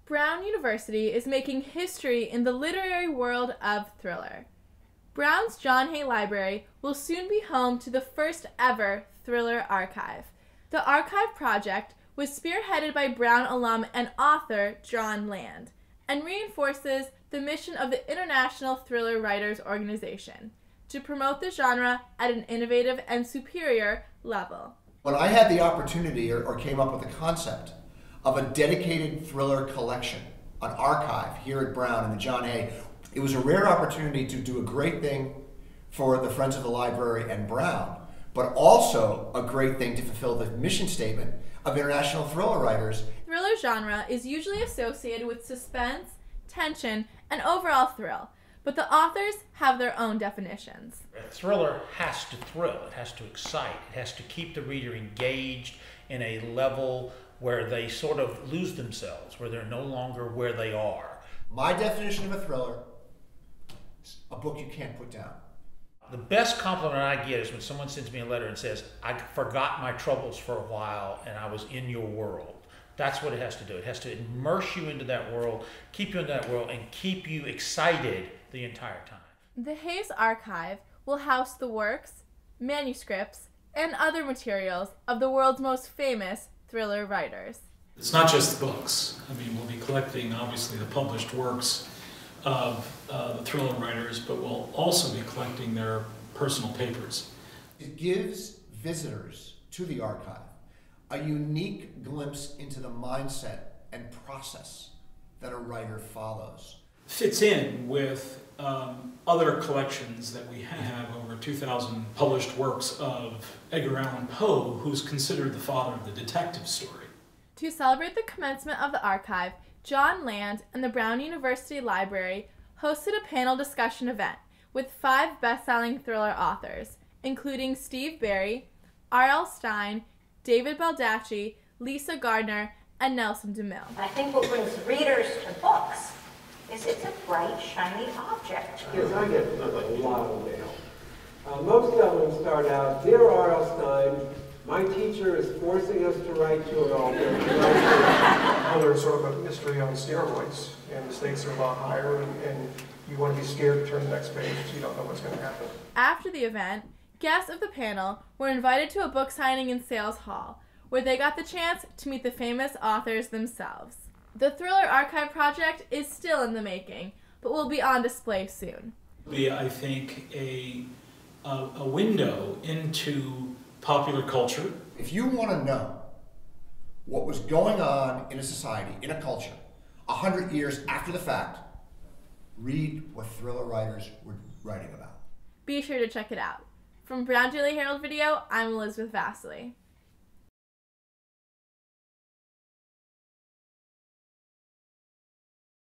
Brown University is making history in the literary world of thriller. Brown's John Hay Library will soon be home to the first ever thriller archive. The archive project was spearheaded by Brown alum and author Jon Land and reinforces the mission of the International Thriller Writers Organization to promote the genre at an innovative and superior level. When I had the opportunity or came up with the concept of a dedicated thriller collection, an archive here at Brown in the John Hay, it was a rare opportunity to do a great thing for the Friends of the Library and Brown, but also a great thing to fulfill the mission statement of international thriller writers. Thriller genre is usually associated with suspense, tension, and overall thrill, but the authors have their own definitions. A thriller has to thrill, it has to excite, it has to keep the reader engaged in a level where they sort of lose themselves, where they're no longer where they are. My definition of a thriller is a book you can't put down. The best compliment I get is when someone sends me a letter and says, I forgot my troubles for a while and I was in your world. That's what it has to do. It has to immerse you into that world, keep you in that world, and keep you excited the entire time. The Hayes Archive will house the works, manuscripts, and other materials of the world's most famous thriller writers. It's not just the books. I mean, we'll be collecting, obviously, the published works of the thriller writers, but we'll also be collecting their personal papers. It gives visitors to the archive a unique glimpse into the mindset and process that a writer follows. Fits in with other collections that we have, over 2,000 published works of Edgar Allan Poe, who's considered the father of the detective story. To celebrate the commencement of the archive, Jon Land and the Brown University Library hosted a panel discussion event with 5 best-selling thriller authors, including Steve Berry, R.L. Stine, David Baldacci, Lisa Gardner, and Neslon DeMille. I think what brings readers to books is it's a bright, shiny object. Yes, I get a lot of mail. Most of them start out, "Dear R.L. Stine, my teacher is forcing us to write to an author." Well, there's sort of a mystery on steroids, and the stakes are a lot higher, and you want to be scared to turn the next page because you don't know what's going to happen. After the event, guests of the panel were invited to a book signing in Sayles Hall, where they got the chance to meet the famous authors themselves. The Thriller Archive project is still in the making, but will be on display soon. It'll be, I think, a window into popular culture. If you want to know what was going on in a society, in a culture, 100 years after the fact, read what thriller writers were writing about. Be sure to check it out. From Brown Daily Herald Video, I'm Elizabeth Vasily.